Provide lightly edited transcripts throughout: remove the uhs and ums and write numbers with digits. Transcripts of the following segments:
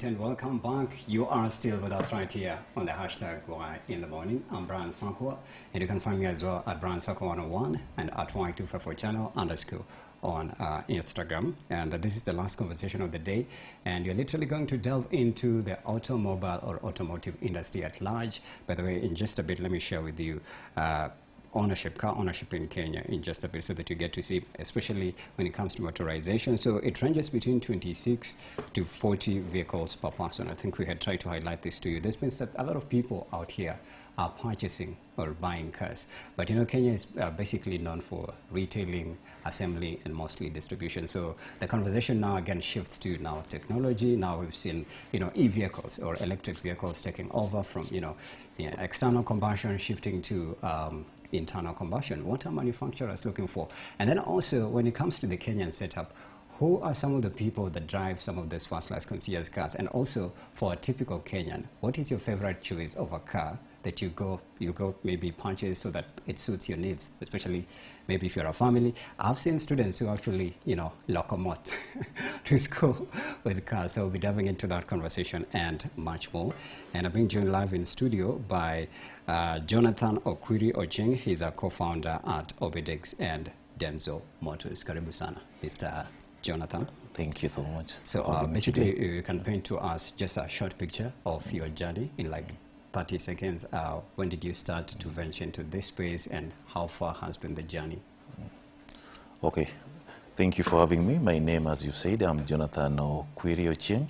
right, and welcome back. You are still with us right here on the hashtag Y in the morning. I'm Brian Sakwa, and you can find me as well at Brian Sakwa 101 and at Y254 channel _ on Instagram. And this is the last conversation of the day, and you're literally going to delve into the automobile or automotive industry at large. By the way, in just a bit, let me share with you car ownership in Kenya in just a bit, so that you get to see, especially when it comes to motorization. So it ranges between 26 to 40 vehicles per person. I think we had tried to highlight this to you. This means that a lot of people out here are purchasing or buying cars. But you know, Kenya is basically known for retailing, assembly, and mostly distribution. So the conversation now again shifts to now technology. Now we've seen, you know, e-vehicles or electric vehicles taking over from, you know, external combustion shifting to internal combustion. What are manufacturers looking for? And then also, when it comes to the Kenyan setup, who are some of the people that drive some of these first-class concierge cars? And also, for a typical Kenyan, what is your favorite choice of a car that you go maybe purchase so that it suits your needs, especially maybe if you're a family? I've seen students who actually, you know, locomote to school with cars. So we'll be diving into that conversation and much more. And I'm being joined live in studio by Jonathan Okwiri Ocheng. He's a co-founder at Obedex and Denso Motors. Karibu sana, Mr. Jonathan. Thank you so much. So basically, you can paint to us just a short picture of your journey in like 30 seconds. When did you start to venture into this space, and how far has been the journey? Okay, thank you for having me. My name, as you said, I'm Jonathan Okwiri Ocheng.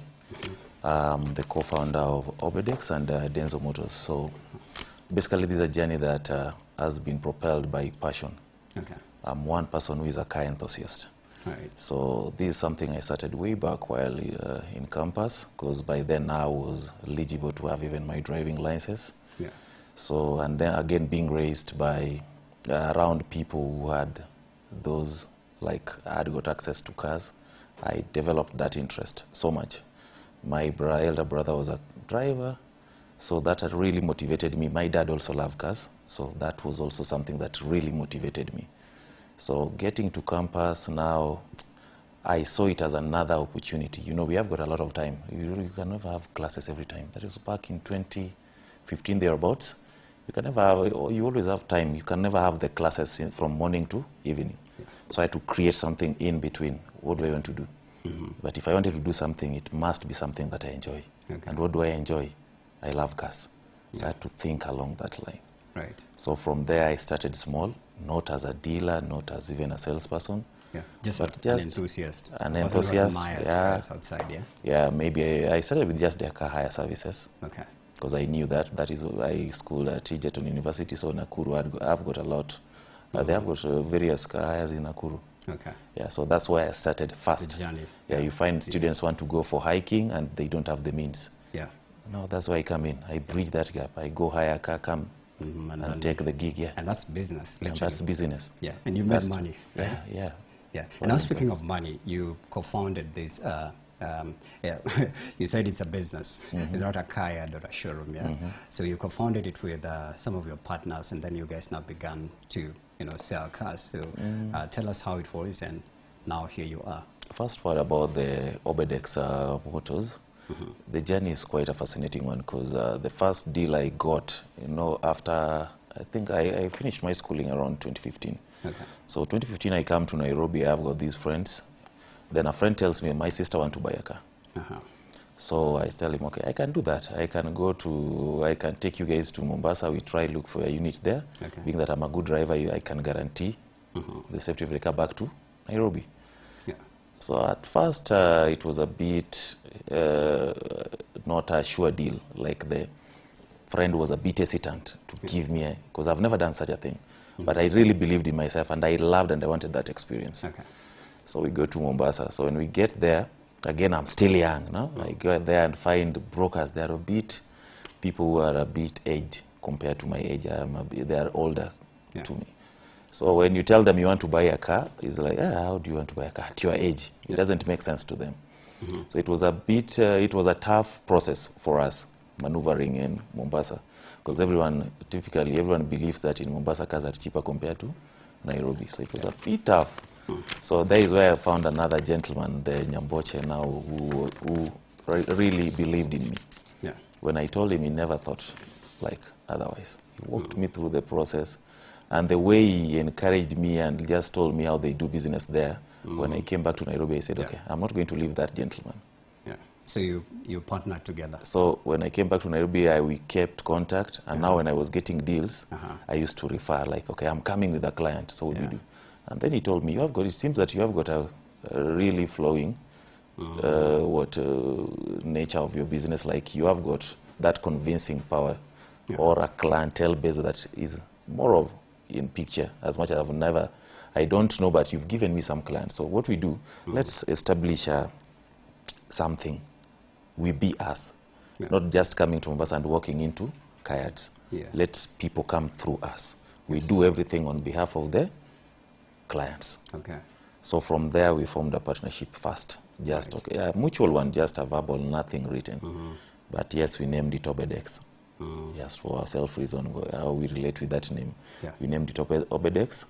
I'm the co-founder of Obedex and Denso Motors. So basically, this is a journey that has been propelled by passion. Okay. I'm one person who is a car enthusiast. Right. So this is something I started way back while in campus, because by then I was eligible to have even my driving license. Yeah. So, and then again being raised by around people who had those, like I had got access to cars, I developed that interest so much. My elder brother was a driver, so that had really motivated me. My dad also loved cars, so that was also something that really motivated me. So getting to campus now, I saw it as another opportunity. You know, we have got a lot of time. You can never have classes every time. That was back in 2015 thereabouts. You can never have, you always have time. You can never have the classes from morning to evening. Yeah. So I had to create something in between. What do I want to do? Mm-hmm. But if I wanted to do something, it must be something that I enjoy. Okay. And what do I enjoy? I love cars. So yeah. I had to think along that line. Right. So from there I started small, not as a dealer, not as even a salesperson. Yeah, just an enthusiast. An enthusiast, yeah. Outside, yeah. Yeah, maybe I started with just their car hire services. Okay. Because I knew that is I schooled at Egerton University, so Nakuru I've got a lot. They have got various car hires in Nakuru. Okay. Yeah, so that's why I started first. The journey. Yeah, you find students want to go for hiking and they don't have the means. Yeah. No, that's why I come in. I bridge that gap. I go hire a car, come. Mm-hmm, and take the gig, yeah. And that's business. Yeah, that's business. Yeah, and you made money. Right? Yeah. And now speaking of money, you co-founded this, you said it's a business. Mm-hmm. It's not a car yard or a showroom, yeah? Mm-hmm. So you co-founded it with some of your partners, and then you guys now began to, you know, sell cars. So tell us how it was, and now here you are. First part about the Obedex Motors. Mm-hmm. The journey is quite a fascinating one, because the first deal I got, you know, after, I think I finished my schooling around 2015. Okay. So 2015 I come to Nairobi, I've got these friends. Then a friend tells me, my sister wants to buy a car. Uh-huh. So I tell him, okay, I can do that. I can take you guys to Mombasa, we try look for a unit there. Okay. Being that I'm a good driver, I can guarantee the safety of the car back to Nairobi. So at first, it was a bit not a sure deal. Like the friend was a bit hesitant to give me, because I've never done such a thing. Mm-hmm. But I really believed in myself, and I loved and I wanted that experience. Okay. So we go to Mombasa. So when we get there, again, I'm still young. No? Mm-hmm. I go there and find brokers. They are people who are a bit aged compared to my age. They are older to me. So when you tell them you want to buy a car, it's like, how do you want to buy a car at your age? It doesn't make sense to them. Mm-hmm. So it was a tough process for us maneuvering in Mombasa, because everyone believes that in Mombasa cars are cheaper compared to Nairobi. So it was a bit tough. Mm-hmm. So that is where I found another gentleman, the Nyamboche now, who really believed in me. Yeah. When I told him, he never thought like otherwise. He walked me through the process, and the way he encouraged me and just told me how they do business there. When I came back to Nairobi, I said, okay, I'm not going to leave that gentleman. Yeah. So you partnered together. So when I came back to Nairobi, we kept contact, and now when I was getting deals, I used to refer, like, okay, I'm coming with a client, so what do you do? And then he told me, it seems that you have got a really flowing nature of your business, like you have got that convincing power or a clientele base that is more of in picture, as much as I don't know, but you've given me some clients. So what we do, let's establish something. We be us, not just coming to Mombasa and walking into Kayads. Let people come through us. We do everything on behalf of the clients. Okay. So from there, we formed a partnership first. Just mutual one, just a verbal, nothing written. But yes, we named it Obedex. Yes, for our self-reason, how we relate with that name. We named it Obedex.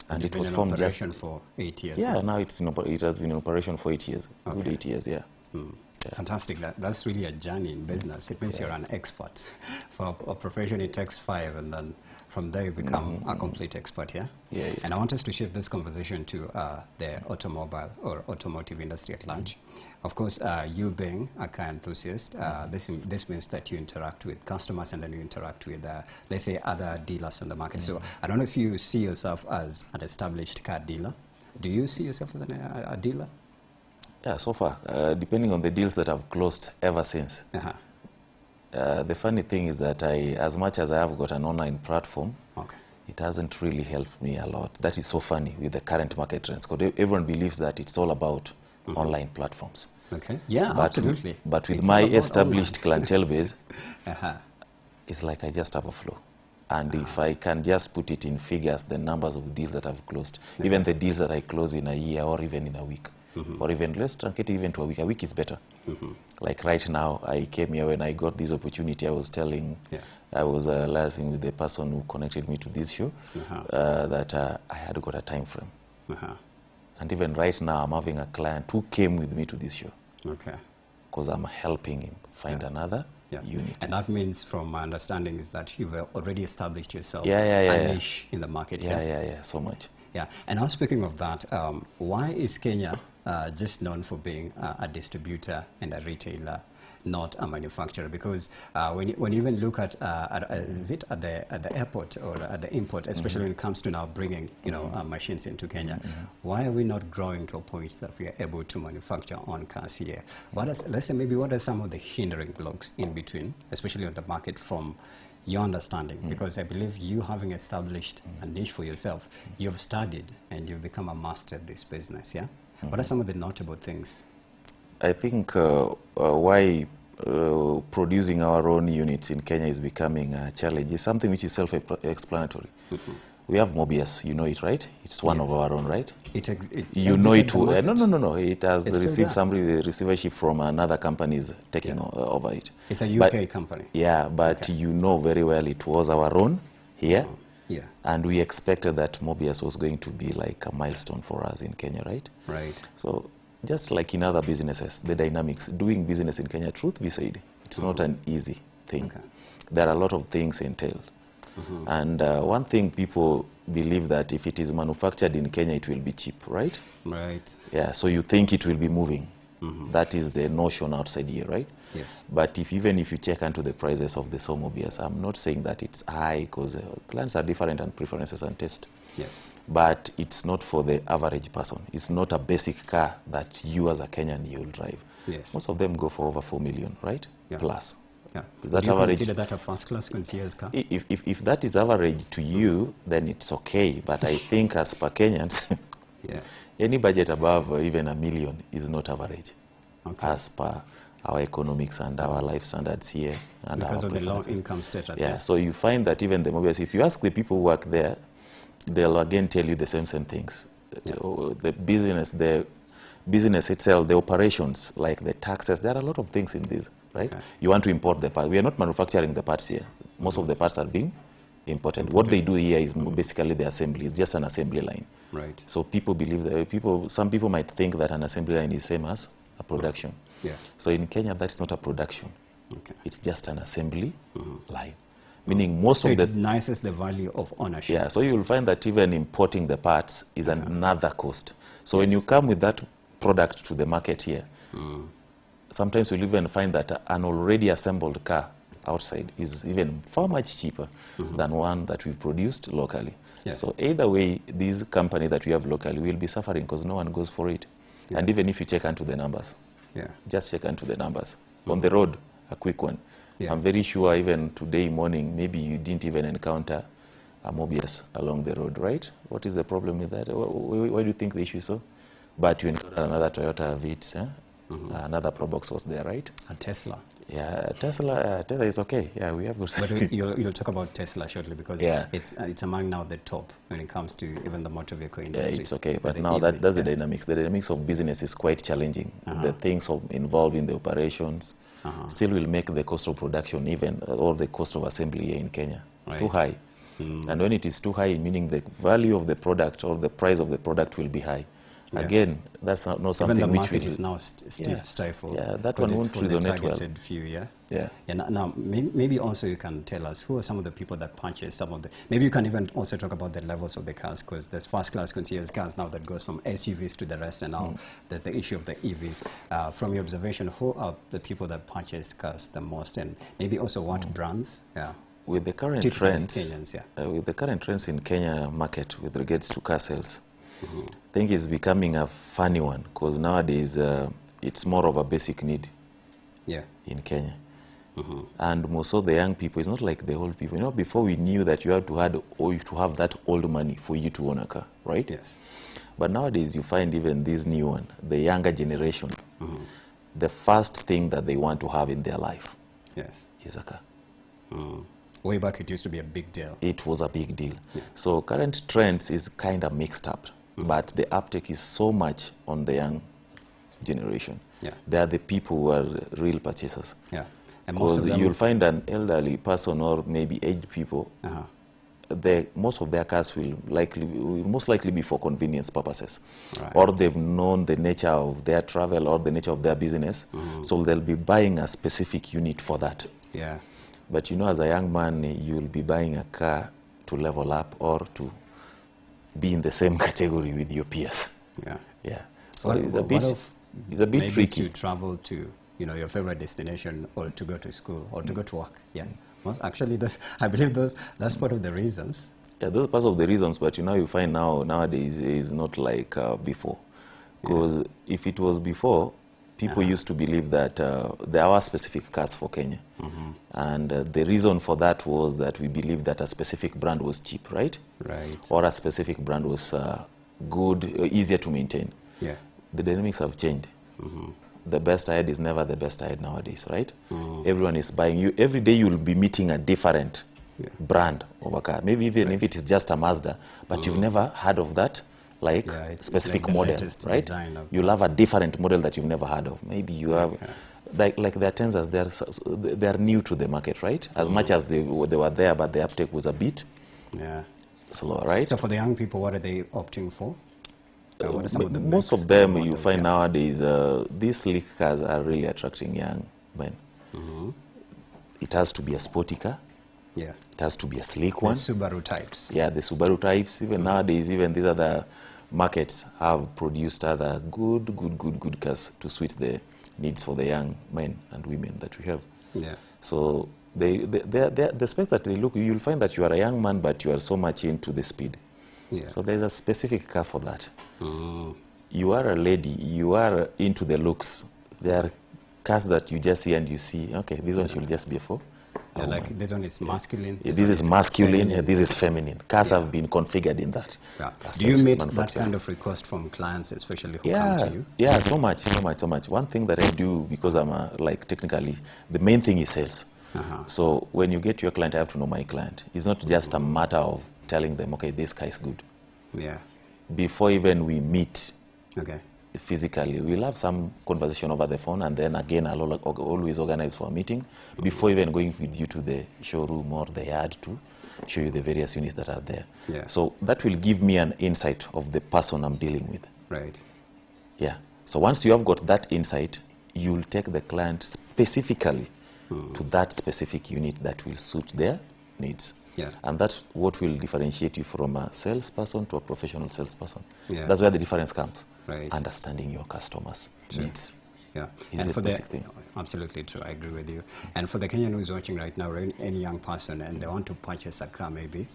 And it was formed just for 8 years. Yeah, now it has been in operation for 8 years. Good 8 years, Fantastic. That's really a journey in business. It means you're an expert. For a profession, it takes 5, and then from there you become a complete expert, And I want us to shift this conversation to the automobile or automotive industry at large. Of course, you being a car enthusiast, this means that you interact with customers and then you interact with, let's say, other dealers on the market. So I don't know if you see yourself as an established car dealer. Do you see yourself as a dealer? Yeah, so far, depending on the deals that I've closed ever since. The funny thing is that as much as I have got an online platform, it hasn't really helped me a lot. That is so funny with the current market trends, because everyone believes that it's all about online platforms. Yeah, absolutely. But with my established clientele base, it's like I just have a flow. And if I can just put it in figures, the numbers of deals that I've closed, even the deals that I close in a year or even in a week, or even let's truncate it even to a week is better. Like right now, I came here when I got this opportunity. I was telling, I was liaising with the person who connected me to this show that I had got a time frame. And even right now, I'm having a client who came with me to this show. Because I'm helping him find another unit. And that means, from my understanding, is that you've already established yourself a niche in the market. So much. And now, speaking of that, why is Kenya just known for being a distributor and a retailer, not a manufacturer? Because when you even look at the airport or at the import, especially when it comes to now bringing machines into Kenya, why are we not growing to a point that we are able to manufacture on cars here? Let's say maybe what are some of the hindering blocks in between, especially on the market, from your understanding? Because I believe you, having established a niche for yourself, you've studied and you've become a master at this business. What are some of the notable things? I think why producing our own units in Kenya is becoming a challenge is something which is self-explanatory. We have Mobius, you know it, right? It's one of our own, right? You know it too. No. It has received some receivership from another companies taking over it. It's a UK company. Yeah, but you know very well it was our own here. And we expected that Mobius was going to be like a milestone for us in Kenya, right? So just like in other businesses, the dynamics, doing business in Kenya, truth be said, it's not an easy thing. There are a lot of things entailed. And one thing, people believe that if it is manufactured in Kenya, it will be cheap, right? Yeah, so you think it will be moving. That is the notion outside here, right? But even if you check into the prices of the Mobius, I'm not saying that it's high, because clients are different and preferences and taste. But it's not for the average person. It's not a basic car that you as a Kenyan you'll drive. Most of them go for over 4 million, right? Plus. Is that average? Consider that a first-class concierge car? If that is average to you, then it's okay. But I think as per Kenyans, any budget above even $1 million is not average. As per our economics and our life standards here. And because of the low income status. So you find that even the Mobius, if you ask the people who work there, they'll again tell you the same things. The business itself, the operations, like the taxes, there are a lot of things in this, right? You want to import the parts. We are not manufacturing the parts here. Most of the parts are being imported. What they do here is basically the assembly. It's just an assembly line. Right. So people believe that some people might think that an assembly line is same as a production. Yeah. So in Kenya, that's not a production. Okay. It's just an assembly line. Meaning most So of the... it denies the value of ownership. Yeah, so you'll find that even importing the parts is another cost. So when you come with that product to the market here, sometimes you'll even find that an already assembled car outside is even far much cheaper than one that we've produced locally. Yes. So either way, this company that we have locally will be suffering because no one goes for it. And even if you check into the numbers, just check into the numbers. On the road, a quick one. I'm very sure even today morning, maybe you didn't even encounter a Mobius along the road, right? What is the problem with that? Why do you think the issue is so? But you encounter another Toyota Vitz, another Probox was there, right? A Tesla. Yeah, Tesla is okay. Yeah, we have good. But you'll talk about Tesla shortly because it's among now the top when it comes to even the motor vehicle industry. Yeah, it's okay. But now that's the dynamics. The dynamics of business is quite challenging. The things involved in the operations still will make the cost of production even, or the cost of assembly here in Kenya too high. And when it is too high, meaning the value of the product or the price of the product will be high. Again, that's not something even the which market will... is now stiff stifled. Yeah, that one won't resonate well. Few, Yeah. And now, maybe also you can tell us who are some of the people that purchase some of the... Maybe you can even also talk about the levels of the cars, because there's first-class concierge cars now that goes from SUVs to the rest, and now there's the issue of the EVs. From your observation, who are the people that purchase cars the most, and maybe also what brands? Yeah. With the current Typical trends, Kenyans, with the current trends in Kenya market with regards to car sales, I think it's becoming a funny one because nowadays it's more of a basic need in Kenya. And most of the young people, it's not like the old people. You know, before we knew that you had to have that old money for you to own a car, right? Yes. But nowadays you find even this new one, the younger generation, the first thing that they want to have in their life is a car. Way back, it used to be a big deal. It was a big deal. So current trends is kind of mixed up, but the uptake is so much on the young generation. They are the people who are real purchasers. Because you'll find an elderly person or maybe aged people, most of their cars will most likely be for convenience purposes. Or they've known the nature of their travel or the nature of their business, so they'll be buying a specific unit for that. But you know, as a young man, you'll be buying a car to level up or to be in the same category with your peers. So it's a bit tricky. To travel to, your favorite destination, or to go to school, or to go to work. Well, actually, I believe that's part of the reasons. Yeah, those are part of the reasons. But you find nowadays is not like before. Because if it was before, people used to believe that there are specific cars for Kenya. And the reason for that was that we believed that a specific brand was cheap, right? Or a specific brand was good, easier to maintain. The dynamics have changed. The best ahead is never the best ahead nowadays, right? Everyone is buying. Every day you'll be meeting a different brand of a car. Maybe even if it is just a Mazda, but you've never heard of that. Specific model, right? You'll have a different model that you've never heard of. Maybe you have, like the Tenzas, they're new to the market, right? As much as they were there, but the uptake was a bit slower, right? So for the young people, what are they opting for? What are some of the most of them you find nowadays, these sleek cars are really attracting young men. It has to be a sporty car. It has to be a sleek one. The Subaru types. Yeah, the Subaru types. Even nowadays, even these other markets have produced other good cars to suit the needs for the young men and women that we have. So the specs that they look, you'll find that you are a young man, but you are so much into the speed. So there's a specific car for that. You are a lady, you are into the looks. There are cars that you just see and you see, okay, this one should just be a 4. Like this one is masculine. This is masculine, this is feminine. Cars have been configured in that. Do you meet that kind of request from clients, especially who come to you? Yeah, so much. One thing that I do, because I'm technically, the main thing is sales. So when you get your client, I have to know my client. It's not just a matter of telling them, okay, this car is good. Before even we meet physically, we'll have some conversation over the phone, and then again I'll always organize for a meeting before even going with you to the showroom or the yard to show you the various units that are there. So that will give me an insight of the person I'm dealing with. So once you have got that insight, you'll take the client specifically to that specific unit that will suit their needs. Yeah. And that's what will differentiate you from a salesperson to a professional salesperson. Yeah. That's where the difference comes. Right. Understanding your customers' needs. Yeah, Is and the for basic thing. absolutely true. I agree with you. And for the Kenyan who's watching right now, or any young person, and they want to purchase a car, maybe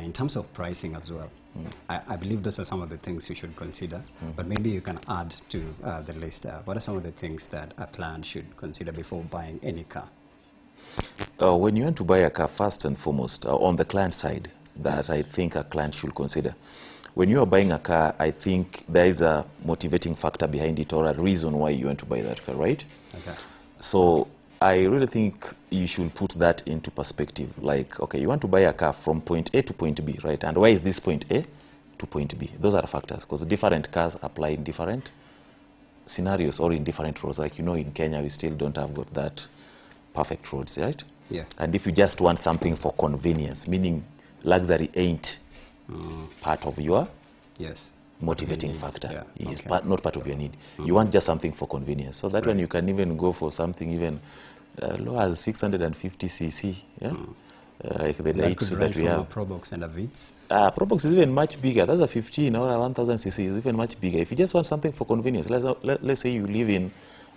in terms of pricing as well, I believe those are some of the things you should consider. But maybe you can add to the list. What are some of the things that a client should consider before buying any car? When you want to buy a car, first and foremost, on the client side, that I think a client should consider. When you are buying a car, I think there is a motivating factor behind it, or a reason why you want to buy that car, right? Okay. So I really think you should put that into perspective. Like, okay, you want to buy a car from point A to point B, right? And why is this point A to point B? Those are the factors, because different cars apply in different scenarios or in different roads. Like, you know, in Kenya, we still don't have got that perfect roads, right? Yeah. And if you just want something for convenience, meaning luxury ain't part of your motivating needs, factor. yeah. It's Okay. not part of your need. You want just something for convenience. So that one you can even go for something even low as 650 cc. Yeah, like the lights that we have. A Probox and a Vitz. Probox is even much bigger. That's a 15 or a 1000 cc is even much bigger. If you just want something for convenience, let's say you live in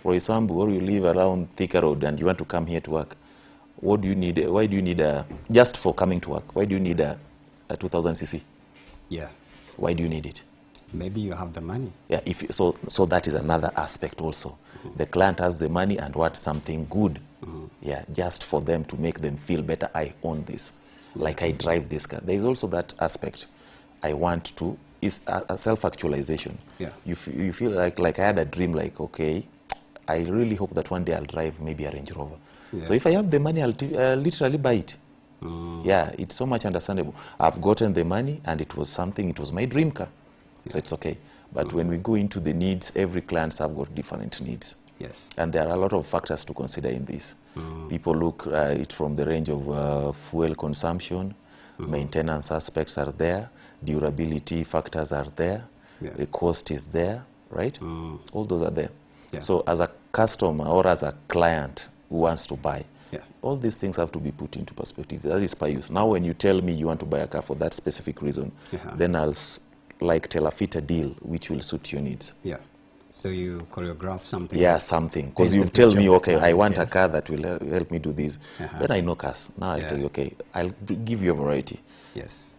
Roysambu or you live around Thika Road and you want to come here to work. What do you need? Why do you need just for coming to work? Why do you need a 2000 cc? Yeah. Why do you need it? Maybe you have the money. Yeah, so that is another aspect also. The client has the money and wants something good. Yeah, just for them to make them feel better. I own this, like I drive this car. There is also that aspect. I want to, is a self-actualization. Yeah. You feel like I had a dream, like, okay, I really hope that one day I'll drive maybe a Range Rover. Yeah. So if I have the money, I'll literally buy it. Yeah, it's so much understandable. I've gotten the money and it was my dream car. So it's okay. But when we go into the needs, every clients have got different needs. Yes. And there are a lot of factors to consider in this. People look at it from the range of fuel consumption, maintenance aspects are there, durability factors are there, the cost is there, right? All those are there. Yeah. So as a customer or as a client who wants to buy, all these things have to be put into perspective. That is per use. Now when you tell me you want to buy a car for that specific reason, then I'll tailor-fit a deal which will suit your needs. Yeah. So you choreograph something? Yeah, something. Because you've told me, okay, I want a car that will help me do this. Then I know cars. Now I'll tell you, okay, I'll give you a variety. Yes.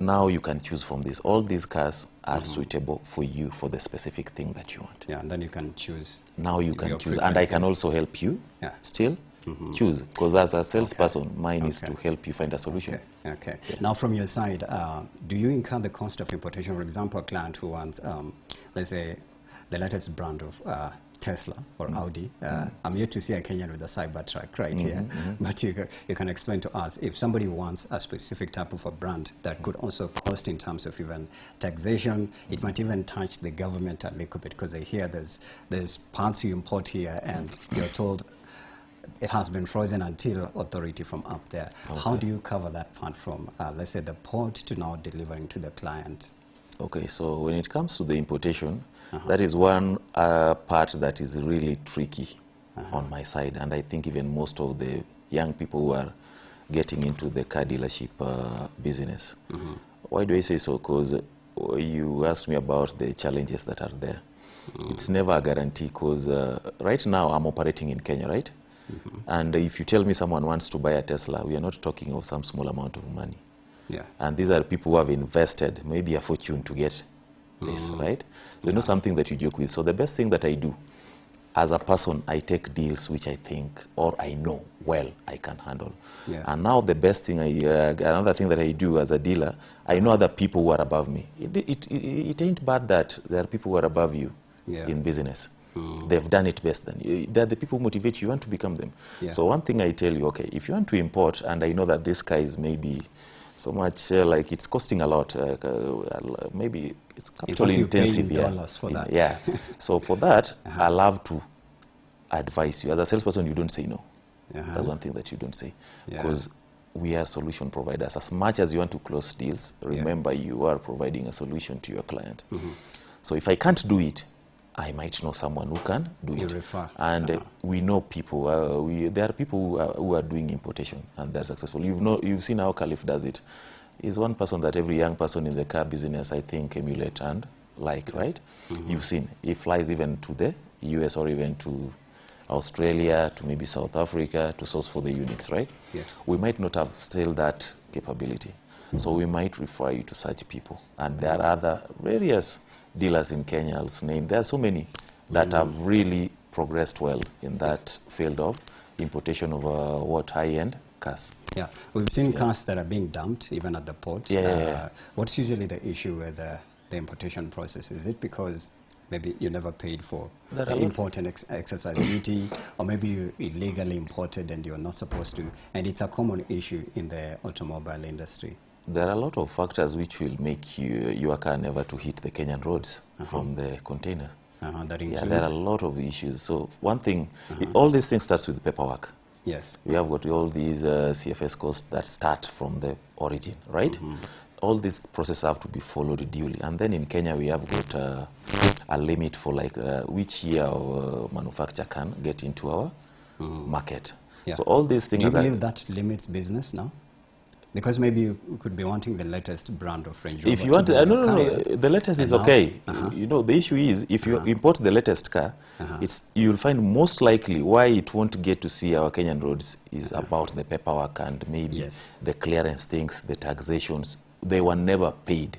Now you can choose from this. All these cars are suitable for you for the specific thing that you want. Yeah, and then you can choose. Now you can choose. And I can also help you still choose. Because as a salesperson, mine is to help you find a solution. Okay. Now from your side, do you incur the cost of importation? For example, a client who wants, let's say, the latest brand of Tesla or Audi. I'm yet to see a Kenyan with a Cybertruck right here, but you can explain to us if somebody wants a specific type of a brand that could also cost in terms of even taxation. It might even touch the government a little bit, because I hear there's parts you import here and you're told it has been frozen until authority from up there. Okay. How do you cover that part from, let's say, the port to now delivering to the client? Okay, so when it comes to the importation, that is one part that is really tricky on my side. And I think even most of the young people who are getting into the car dealership business. Why do I say so? Because you asked me about the challenges that are there. It's never a guarantee, because right now I'm operating in Kenya, right? And if you tell me someone wants to buy a Tesla, we are not talking of some small amount of money. Yeah. And these are people who have invested maybe a fortune to get this, right? So not something that you joke with. So the best thing that I do as a person, I take deals which I think or I know well I can handle. And now the best thing, another thing that I do as a dealer, I know other people who are above me. It ain't bad that there are people who are above you in business. They've done it best than they're the people who motivate you. You want to become them. So one thing I tell you, okay, if you want to import, and I know that this car is maybe so much like it's costing a lot, maybe it's capital intensive. For that. So for that, I love to advise you. As a salesperson, you don't say no. That's one thing that you don't say, because we are solution providers. As much as you want to close deals, remember you are providing a solution to your client. So if I can't do it, I might know someone who can do You it. refer. And we know people. There are people who are doing importation and they're successful. You've seen how Caliph does it. He's one person that every young person in the car business, I think, emulate and like, right? You've seen. He flies even to the US or even to Australia, to maybe South Africa, to source for the units, right? Yes. We might not have still that capability. So we might refer you to such people. And there are other various dealers in Kenya, I'll name. There are so many that have really progressed well in that field of importation of high-end cars. Yeah, we've seen cars that are being dumped even at the port. What's usually the issue with the importation process? Is it because maybe you never paid for the import and excise duty, or maybe you illegally imported and you're not supposed to? And it's a common issue in the automobile industry. There are a lot of factors which will make your car never to hit the Kenyan roads from the containers. That include? Yeah, there are a lot of issues. So one thing, all these things starts with paperwork. Yes. We have got all these CFS costs that start from the origin, right? All these processes have to be followed duly. And then in Kenya, we have got a limit for like which year our manufacturer can get into our market. Yeah. So all these things... Do you believe that limits business now? Because maybe you could be wanting the latest brand of Range Rover. If you want, no, the latest is okay. You know, the issue is if you import the latest car, you'll find most likely why it won't get to see our Kenyan roads is about the paperwork and maybe the clearance things, the taxations. They were never paid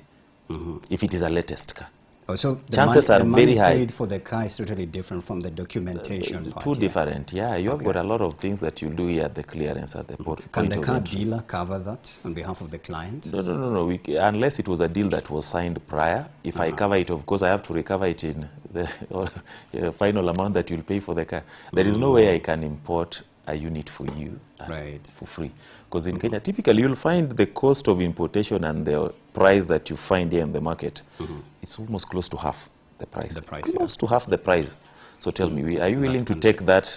if it is a latest car. So chances are very high. The money paid for the car is totally different from the documentation part. Too different, yeah. You have got a lot of things that you do here at the clearance at the port. Can the car dealer cover that on behalf of the client? No. Unless it was a deal that was signed prior. If I cover it, of course, I have to recover it in the final amount that you'll pay for the car. There is no way I can import a unit for you for free. Because in Kenya, typically you'll find the cost of importation and the price that you find here in the market, it's almost close to half the price. Close to half the price. So tell me, are you willing to take that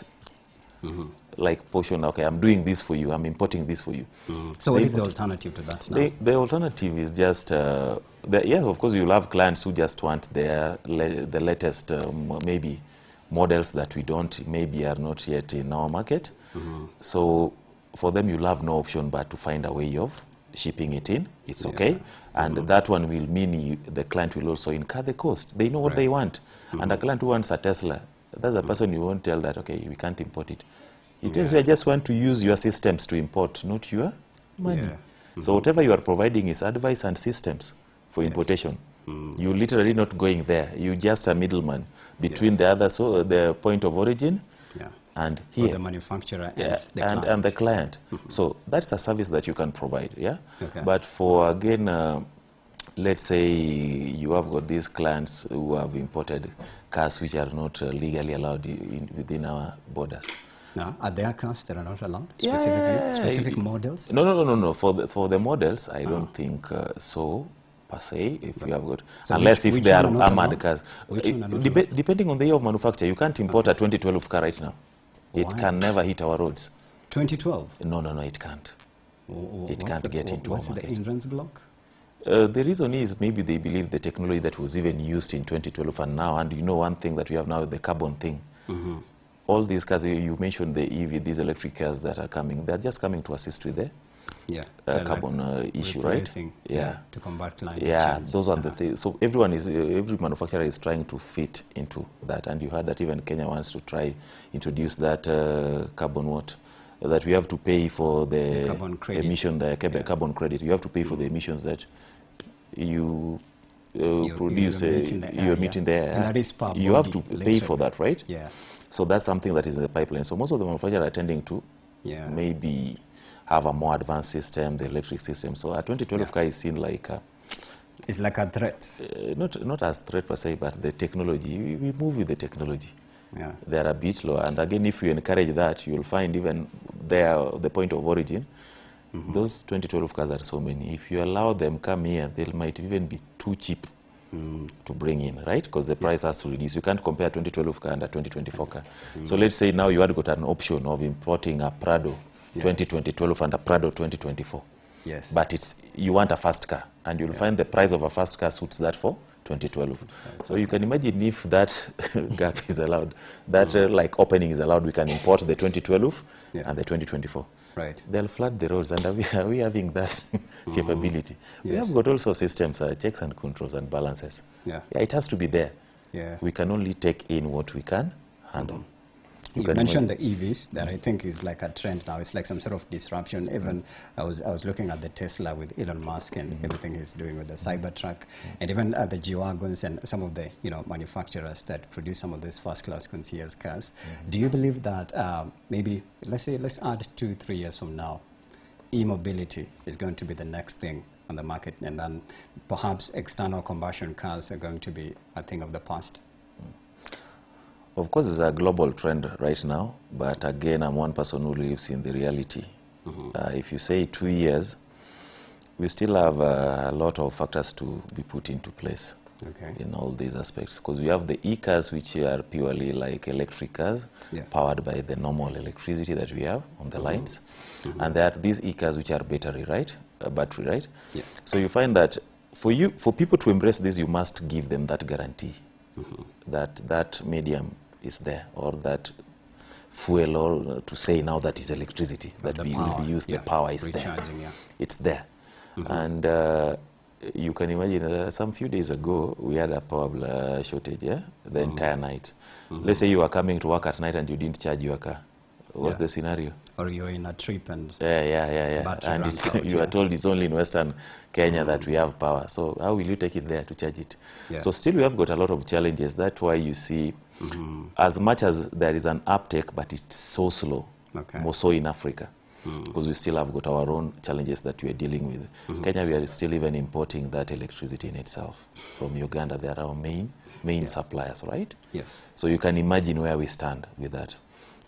like portion? Okay, I'm doing this for you, I'm importing this for you. So what is the alternative to that now? The alternative is just, yes, of course you'll have clients who just want the latest maybe models that we don't, maybe are not yet in our market. So for them, you'll have no option but to find a way of shipping it in. It's okay. And that one will mean the client will also incur the cost. They know what they want. And a client who wants a Tesla, that's a person you won't tell that, okay, we can't import it. It tells you, I just want to use your systems to import, not your money. So whatever you are providing is advice and systems for importation. You're literally not going there. You're just a middleman between the other, so the point of origin and here. Or the manufacturer and the client. So that's a service that you can provide, But for, again, let's say you have got these clients who have imported cars which are not legally allowed within our borders. Now, are there cars that are not allowed? Specific models? No. For the models, I don't think so. Per se, if you have got, so unless if they are armored cars. Depending on the year of manufacture, you can't import a 2012 car right now. It can never hit our roads. 2012? No, it can't. It can't get into our market. What's the hindrance block? The reason is maybe they believe the technology that was even used in 2012 and now, and you know one thing that we have now, the carbon thing. All these cars, you mentioned the EV, these electric cars that are coming, they're just coming to assist with the carbon issue, right? To combat climate change. Those are the things. So every manufacturer is trying to fit into that. And you heard that even Kenya wants to introduce that carbon that we have to pay for the carbon credit. Emission, carbon credit. You have to pay for the emissions that you produce, you emit in the air. And that is you have to pay for that, right? So that's something that is in the pipeline. So most of the manufacturers are tending to maybe have a more advanced system, the electric system. So a 2012 car is seen like it's like a threat. Not as threat per se, but the technology. We move with the technology. They are a bit low. And again, if you encourage that, you'll find even there, the point of origin, those 2012 cars are so many. If you allow them come here, they might even be too cheap to bring in, right? Because the price has to reduce. You can't compare 2012 car and a 2024 car. So let's say now you had got an option of importing a Prado 2012 and a Prado 2024. Yes. But you want a fast car, and you'll find the price of a fast car suits that for 2012. So you can imagine if that gap is allowed, that like opening is allowed, we can import the 2012 and the 2024. Right. They'll flood the roads, and are we having that capability? Yes. We have got also systems, checks and controls and balances. Yeah, it has to be there. Yeah. We can only take in what we can handle. You mentioned the EVs, that I think is like a trend now. It's like some sort of disruption. Even I was looking at the Tesla with Elon Musk and everything he's doing with the Cybertruck, and even the G-Wagons and some of the manufacturers that produce some of these first-class concierge cars. Do you believe that maybe, let's add 2-3 years from now, e-mobility is going to be the next thing on the market, and then perhaps external combustion cars are going to be a thing of the past? Of course, it's a global trend right now, but again, I'm one person who lives in the reality. If you say 2 years, we still have a lot of factors to be put into place in all these aspects, because we have the e-cars, which are purely like electric cars, powered by the normal electricity that we have on the lines, and there are these e-cars which are battery, right? So you find that for people to embrace this, you must give them that guarantee that medium is there, or that fuel, or to say now that is electricity that we will be used, the power is there. It's there. And you can imagine some few days ago we had a power shortage the entire night. Let's say you are coming to work at night and you didn't charge your car. What's the scenario? Or you're in a trip and and you are told it's only in Western Kenya that we have power. So how will you take it there to charge it? So still we have got a lot of challenges. That's why you see as much as there is an uptake, but it's so slow, more so in Africa, because we still have got our own challenges that we are dealing with. Kenya, we are still even importing that electricity in itself from Uganda. They are our main suppliers, right? Yes. So you can imagine where we stand with that.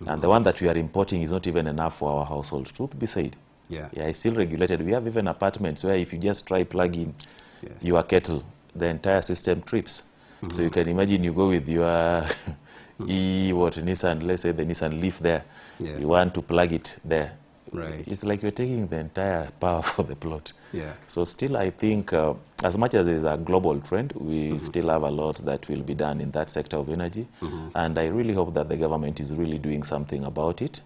And the one that we are importing is not even enough for our household, truth be said. It's still regulated. We have even apartments where if you just try plug in your kettle, the entire system trips. So you can imagine you go with your Nissan, let's say the Nissan Leaf there, you want to plug it there. It's like you're taking the entire power for the plot. So still I think as much as it's a global trend, we still have a lot that will be done in that sector of energy. And I really hope that the government is really doing something about it.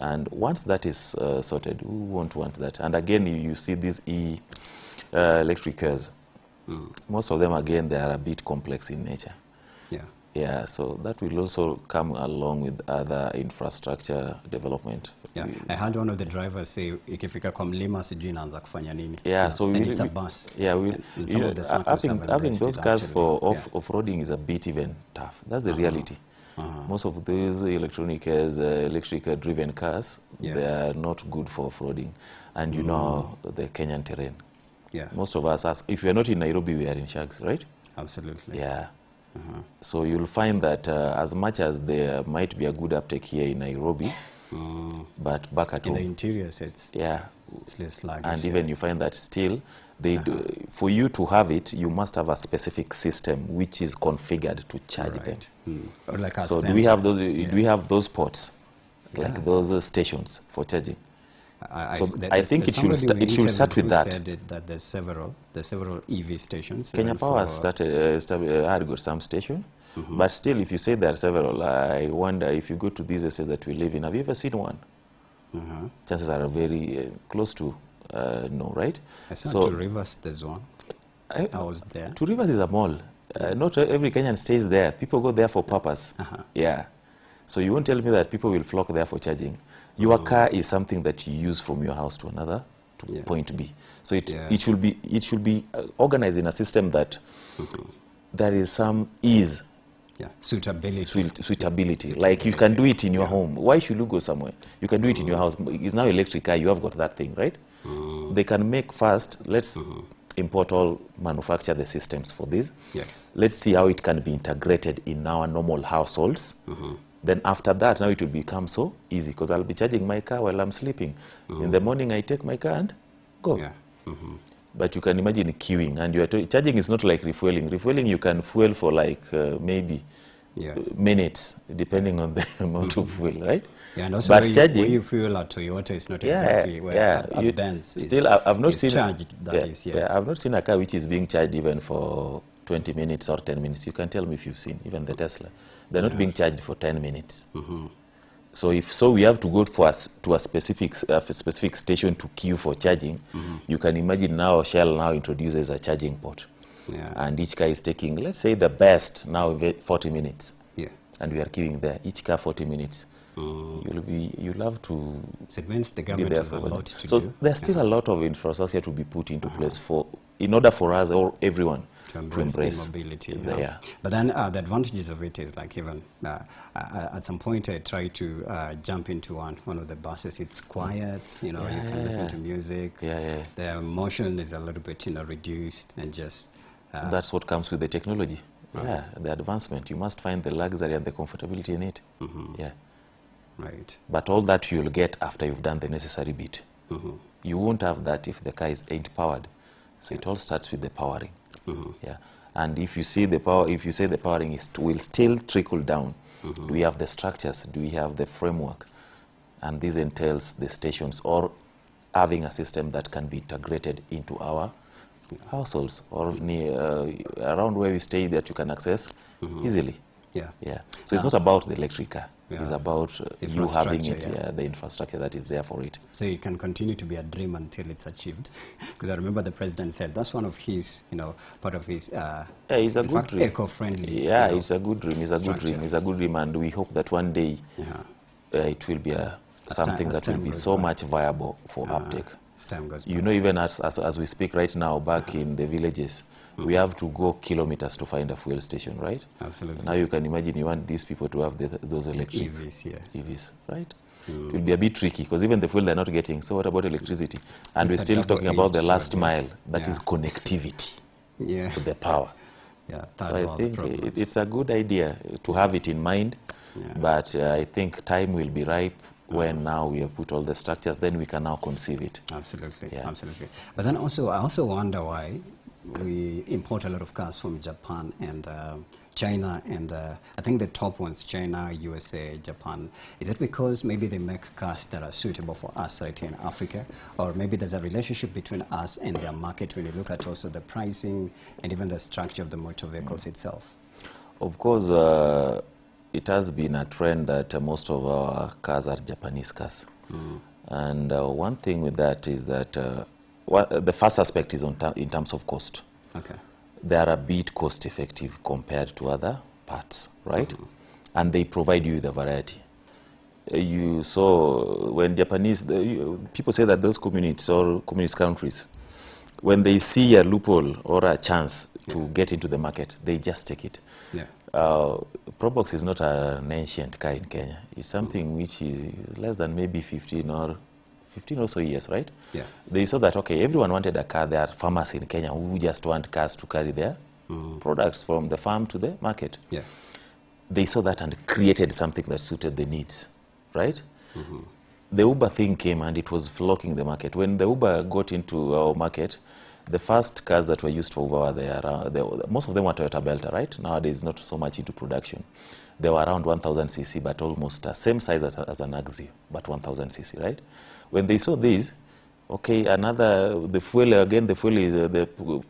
And once that is sorted, who won't want that? And again, you see these electric cars. Most of them, again, they are a bit complex in nature. So that will also come along with other infrastructure development. I heard one of the drivers say, ikifika kwa mlima sijui inaanza kufanya nini. So and it's a bus. Having those cars for off-roading is a bit even tough. That's the reality. Most of those electronic cars, electric-driven cars, they are not good for off-roading. And you know the Kenyan terrain. Most of us, if we are not in Nairobi, we are in Shags, right? Absolutely. So you'll find that as much as there might be a good uptake here in Nairobi, but back at home, in the interior it's less sluggish. And even you find that still, they for you to have it, you must have a specific system which is configured to charge them. Or like a so center. do we have those? Do we have those ports, like those stations for charging? I think it should start with that. Said that there's several EV stations. Kenya Power had got some station, but still, if you say there are several, I wonder if you go to these estates that we live in, have you ever seen one? Chances are very close to no, right? I saw Two Rivers, there's one. I was there. Two Rivers is a mall. Not every Kenyan stays there. People go there for purpose. So you won't tell me that people will flock there for charging. Your car is something that you use from your house to another, to point B. So it should be organized in a system that there is some ease. Suitability. Like you can do it in your home. Why should you go somewhere? You can do it in your house. It's now electric car. You have got that thing, right? They can make fast. Let's import all, manufacture the systems for this. Let's see how it can be integrated in our normal households. Then after that, now it will become so easy, because I'll be charging my car while I'm sleeping. In the morning, I take my car and go. But you can imagine queuing, and charging is not like refueling. Refueling, you can fuel for like maybe minutes, depending on the amount of fuel, right? And also but charging, when you fuel a Toyota, it's not exactly where a Benz still, I've not seen charged. I've not seen a car which is being charged even for 20 minutes or 10 minutes. You can tell me if you've seen, even the Tesla. They're not being charged for 10 minutes. So if so, we have to go to a specific station to queue for charging. You can imagine now Shell now introduces a charging port. And each car is taking, let's say the best now 40 minutes. And we are queuing there, each car 40 minutes. You'll have to. So it means the government has a lot to do. So there's still a lot of infrastructure to be put into place in order for us or everyone to embrace mobility. But then the advantages of it is like even at some point I tried to jump into one of the buses. It's quiet, you can listen to music. The motion is a little bit reduced and just. That's what comes with the technology. The advancement. You must find the luxury and the comfortability in it. Right. But all that you'll get after you've done the necessary bit. You won't have that if the car ain't powered. So it all starts with the powering. And if you see the power, if you say the powering will still trickle down, do we have the structures? Do we have the framework? And this entails the stations or having a system that can be integrated into our households or around where we stay that you can access easily. So it's not about the electric car. It's about you having it, the infrastructure that is there for it. So it can continue to be a dream until it's achieved. Because I remember the president said that's one of his, part of his, it's a good dream. Eco-friendly. It's a good dream. It's a good dream. It's a good dream, and we hope that one day it will be something that will be so much viable for uptake. Even as we speak right now, back in the villages, we have to go kilometers to find a fuel station, right? Absolutely. Now you can imagine you want these people to have those electric EVs, right? It will be a bit tricky because even the fuel they're not getting. So what about electricity? So and we're still talking about the last mile, that is connectivity to the power. So I think it's a good idea to have it in mind, but I think time will be ripe when now we have put all the structures, then we can now conceive it. Absolutely, absolutely. But then also, I also wonder why we import a lot of cars from Japan and China, and I think the top ones, China, USA, Japan. Is it because maybe they make cars that are suitable for us right here in Africa? Or maybe there's a relationship between us and their market when you look at also the pricing and even the structure of the motor vehicles itself? Of course, it has been a trend that most of our cars are Japanese cars. And one thing with that is that the first aspect is in terms of cost. They are a bit cost effective compared to other parts, right? And they provide you with a variety. You saw when Japanese, people say that those communities or communist countries, when they see a loophole or a chance to get into the market, they just take it. Probox is not an ancient car in Kenya. It's something which is less than maybe 15 or so years, right? They saw that, okay, everyone wanted a car. There are farmers in Kenya who just want cars to carry their products from the farm to the market. They saw that and created something that suited the needs, right? The Uber thing came and it was flocking the market. When the Uber got into our market, the first cars that were used for Uber, most of them were Toyota Belta, right? Nowadays, not so much into production. They were around 1,000 cc, but almost the same size as an Axi, but 1,000 cc, right? When they saw this, okay, the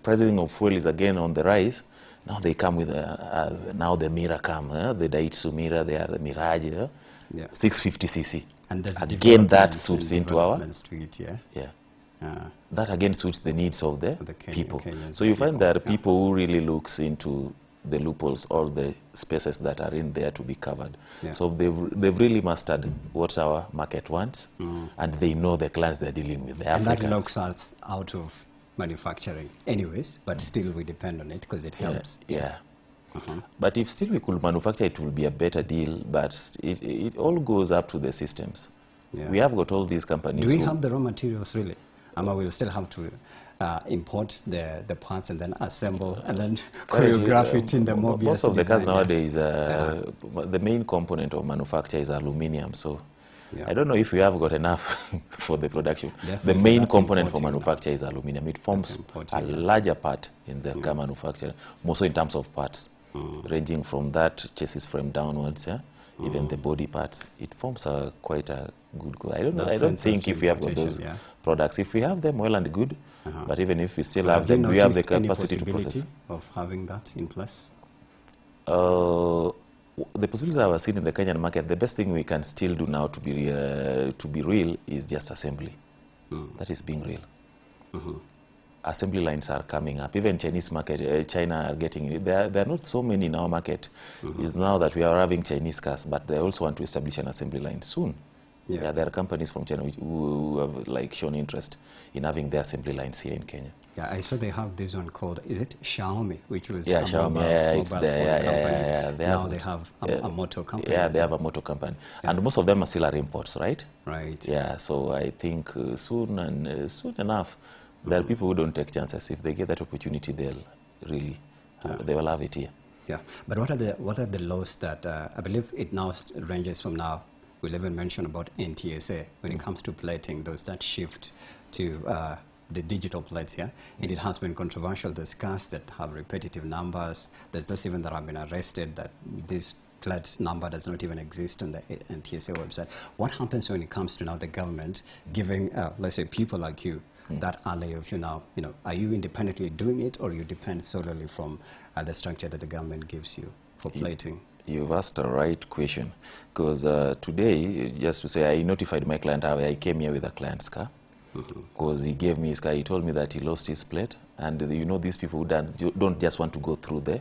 pricing of fuel is again on the rise. Now they come with, now the Mira come, the Daihatsu Mira, they are the Mirage, 650 cc. And again, that suits into our, that again suits the needs of the people. So you find there are people who really looks into the loopholes or the spaces that are in there to be covered. So they've really mastered what our market wants, and they know the clients they're dealing with, the Africans. And that locks us out of manufacturing anyways, but still we depend on it because it helps. But if still we could manufacture, it will be a better deal, but it all goes up to the systems. We have got all these companies. Do we have the raw materials really? We'll still have to import the parts and then assemble and then choreograph it in the Mobius Most of the cars design, nowadays, the main component of manufacture is aluminium. So I don't know if we have got enough for the production. Definitely, the main component for manufacture is aluminium. It forms a larger part in the car manufacture, mostly in terms of parts, ranging from that chassis frame downwards, even the body parts. It forms quite a good. I don't think if we have got those products. If we have them, well and good. But even if we still But have them, we have the noticed any capacity to possibility process. of having that in place? The possibility that I've seen in the Kenyan market, the best thing we can still do now to be real is just assembly. That is being real. Assembly lines are coming up. Even Chinese market, China are getting it. There are not so many in our market. It's now that we are having Chinese cars, but they also want to establish an assembly line soon. Yeah, there are companies from China who have like shown interest in having their assembly lines here in Kenya. Yeah, I saw they have this one called, is it Xiaomi, which was Yeah, a Xiaomi, mobile phone company. Now They have a motor company. Yeah, they have a motor company. And most of them are still imports, right? Right. Yeah, so I think soon enough, there are people who don't take chances. If they get that opportunity, they'll really, they will have it here. Yeah, but what are the laws that, I believe it now ranges from now, we'll even mention about NTSA when it comes to plating, those that shift to the digital plates, yeah? And it has been controversial. There's cars that have repetitive numbers. There's those even that have been arrested that this plate number does not even exist on the NTSA website. What happens when it comes to now the government giving, let's say, people like you, that alley of you now, are you independently doing it, or you depend solely from the structure that the government gives you for plating? You've asked the right question, because today, just to say, I notified my client how I came here with a client's car, because he gave me his car. He told me that he lost his plate, and these people who don't just want to go through the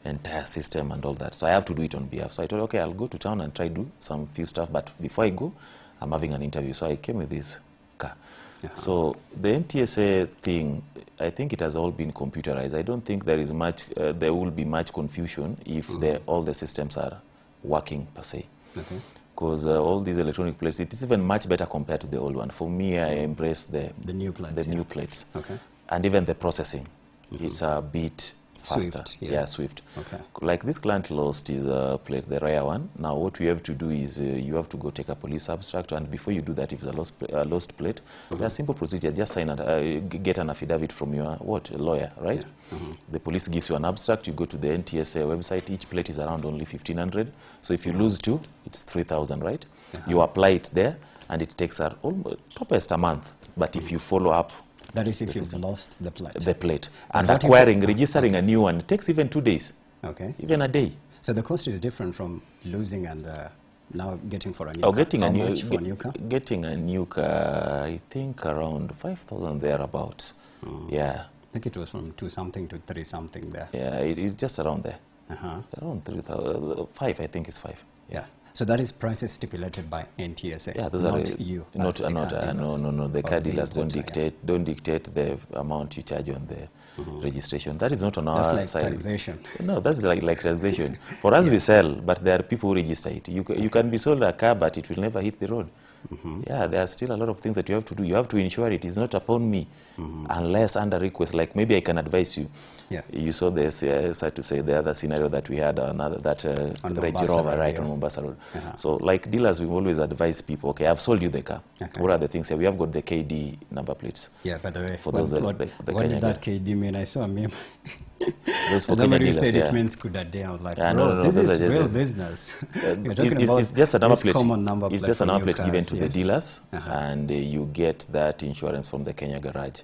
entire system and all that. So I have to do it on behalf. So I told, okay, I'll go to town and try to do some few stuff, but before I go, I'm having an interview. So I came with this car. So the NTSA thing, I think it has all been computerized. I don't think there is much, there will be much confusion if all the systems are working per se. Because all these electronic plates, it is even much better compared to the old one. For me, I embrace the new plates. New plates. And even the processing, it's a bit faster. Swift, swift. Like this client lost his plate, the rare one. Now what we have to do is you have to go take a police abstract, and before you do that, if it's a lost plate, there's a simple procedure. Just sign get an affidavit from your lawyer, right? The police gives you an abstract. You go to the NTSA website. Each plate is around only 1,500. So if you lose two, it's 3,000, right? You apply it there, and it takes almost toppest a month. But if you follow up, that is if you've lost the plate. The plate. And acquiring, registering a new one, it takes even 2 days. Even a day. So the cost is different from losing and now getting for a new car. Getting How a new, much for a new car? Getting a new car, I think around 5,000 thereabouts. Yeah. I think it was from 2 something to 3 something there. Yeah, it is just around there. Around 3,000, 5, I think it's 5. Yeah. So that is prices stipulated by NTSA. Yeah, those not are you. No. The car dealers don't dictate the amount you charge on the registration. That is not on our side. That's like taxation. No, that's like taxation. For us, we sell, but there are people who register it. You can be sold a car, but it will never hit the road. Yeah, there are still a lot of things that you have to do. You have to insure it. It's not upon me, unless under request. Like maybe I can advise you. Yeah. You saw this, sad to say, the other scenario that we had, that Range Rover, right, on Mombasa Road. So like dealers, we always advise people, okay, I've sold you the car. What are the things? We have got the KD number plates. Yeah, by the way, for those what did that KD mean? I saw a meme. Those for somebody dealers, said it means Kudade. I was like, no, this is real business. It's just a number plate. Common number plate. It's just a number plate given to the dealers, and you get that insurance from the Kenya garage.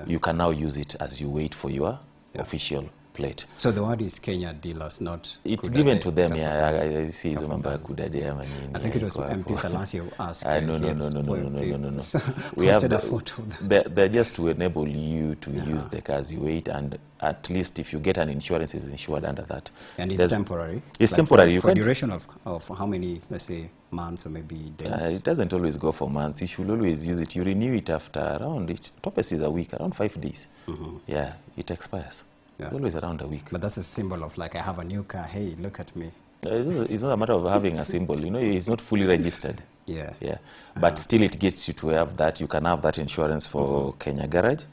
You can now use it as you wait for your official plate. So the word is Kenya dealers, not it's Kudade, given to them. I see. Remember Kudade. I think it was MP Salasi who asked. No. We have a photo. They're just to enable you to use the cars you wait, and at least if you get an insurance, it's insured under that. And it's temporary. It's temporary. For duration of how many, let's say, months or maybe days? It doesn't always go for months. You should always use it. You renew it after toppest is a week, around 5 days. Yeah, it expires. It's always around a week. But that's a symbol of like, I have a new car. Hey, look at me. It's not a matter of having a symbol. It's not fully registered. Yeah. But still it gets you to have that. You can have that insurance for Kenya Garage.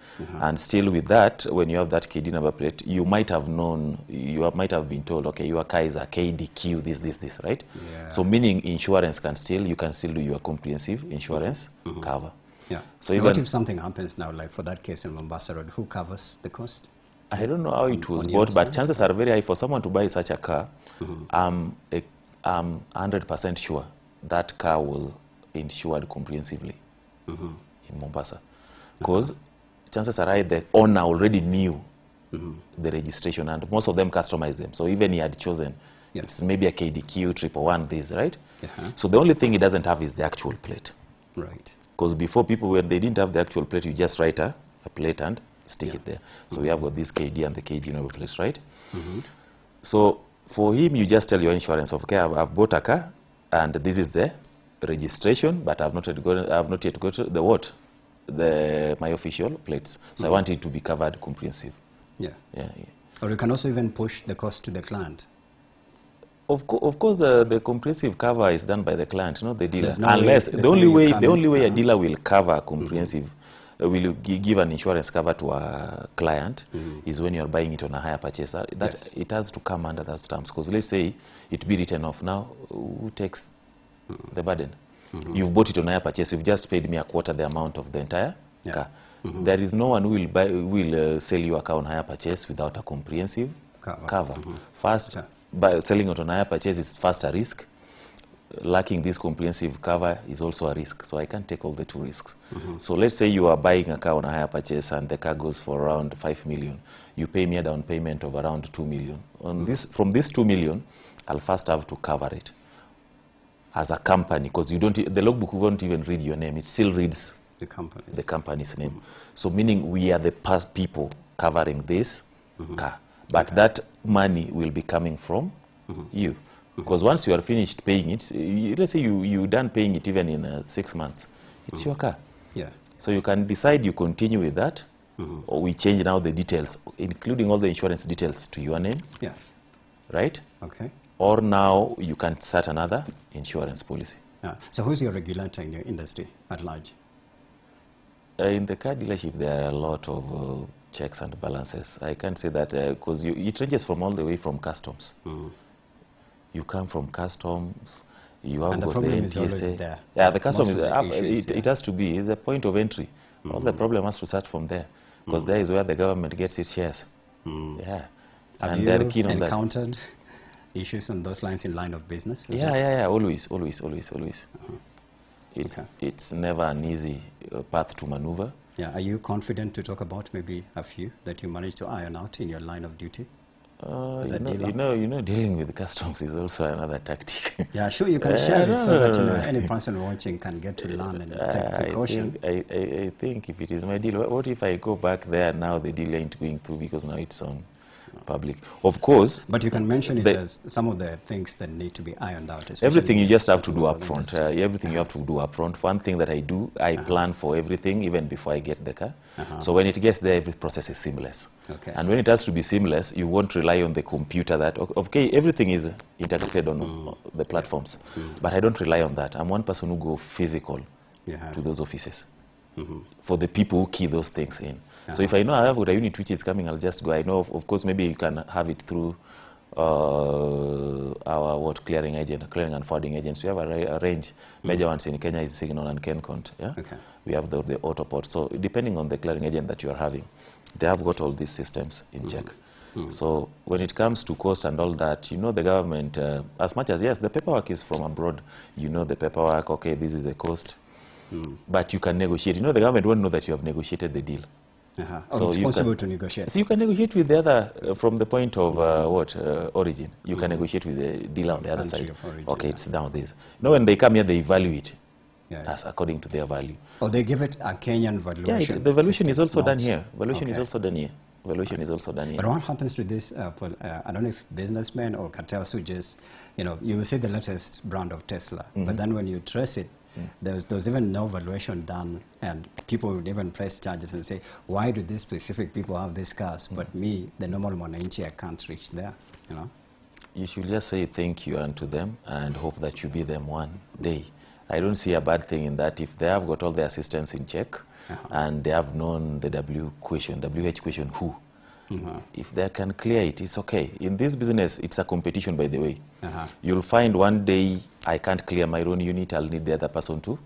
And still with that, when you have that KD number plate, you might have been told, okay, your car is a KDQ, this, right? So meaning insurance you can still do your comprehensive insurance cover. Yeah. So even what if something happens now, like for that case in Mombasa Road, who covers the cost? I don't know how it was bought, but chances are very high for someone to buy such a car. I'm 100% sure that car was insured comprehensively in Mombasa. because chances are high the owner already knew the registration, and most of them customize them. So even he had chosen, it's maybe a KDQ 111 this, right? So the only thing he doesn't have is the actual plate. Right. Because before, people, when they didn't have the actual plate, you just write a plate and stick it there. So we have got this KD and the KG number plates, right? So for him, you just tell your insurance, okay, I've bought a car, and this is the registration, but I've not yet got the what? My official plates. So I want it to be covered comprehensive. Yeah. Or you can also even push the cost to the client. Of course, the comprehensive cover is done by the client, not the dealer. No Unless way, the only way a dealer will cover comprehensive, will give an insurance cover to a client, is when you're buying it on a hire purchase. It has to come under those terms. Because let's say it be written off now, who takes the burden? You've bought it on a hire purchase. You've just paid me a quarter the amount of the entire car. There is no one who will sell you a car on hire purchase without a comprehensive cover. First. By selling it on hire purchase is first a risk. Lacking this comprehensive cover is also a risk. So I can't take all the two risks. So let's say you are buying a car on a hire purchase and the car goes for around 5 million. You pay me a down payment of around 2 million. From this 2 million, I'll first have to cover it as a company, because the logbook won't even read your name. It still reads the company's name. So meaning we are the past people covering this car. But that money will be coming from you. Because once you are finished paying it, let's say you done paying it even in 6 months, it's your car. So you can decide you continue with that, or we change now the details, including all the insurance details, to your name. Right? Okay. Or now you can start another insurance policy. So who's your regulator in your industry at large? In the car dealership, there are a lot of checks and balances. I can't say that because it ranges from all the way from customs. You come from customs, you have got the NTSA. Is always there. Yeah, the customs it has to be. It's a point of entry. All the problem has to start from there, because there is where the government gets its shares. Have you encountered issues on those lines in line of business? Always. It's never an easy path to maneuver. Are you confident to talk about maybe a few that you managed to iron out in your line of duty? Dealing with customs is also another tactic. Sure, you can share it so that any person watching can get to learn and take precaution. I think if it is my deal, what if I go back there now the deal ain't going through because now it's on public? Of course. But you can mention it as some of the things that need to be ironed out. Everything you just have to do up front. Everything you have to do up front. One thing that I do, I plan for everything even before I get the car. So when it gets there, every process is seamless. And when it has to be seamless, you won't rely on the computer that, okay, everything is integrated on the platforms. But I don't rely on that. I'm one person who go physical to those offices. For the people who key those things in. So if I know I have a unit which is coming, I'll just go. I know, of course, maybe you can have it through our clearing and forwarding agents. We have a range. Major ones in Kenya is Signal and Kencont. We have the Autoport. So depending on the clearing agent that you are having, they have got all these systems in check. So when it comes to cost and all that, the government, as much as, yes, the paperwork is from abroad, the paperwork, okay, this is the cost. But you can negotiate. The government won't know that you have negotiated the deal. So it's possible to negotiate. So you can negotiate with the other, from the point of origin. You can negotiate with the dealer on the other side. Okay, it's down this. When they come here, they evaluate as according to their value. Or they give it a Kenyan valuation. Yeah, the valuation is also done here. Valuation is also done here. But what happens to this, I don't know if businessmen or cartels who just, you will see the latest brand of Tesla, but then when you trace it, there's even no valuation done, and people would even press charges and say, why do these specific people have these cars, but me, the normal mwananchi, I can't reach there, You should just say thank you unto them and hope that you be them one day. I don't see a bad thing in that if they have got all their systems in check and they have known the WH question, who. If they can clear it, it's okay. In this business, it's a competition, by the way. You'll find one day I can't clear my own unit, I'll need the other person to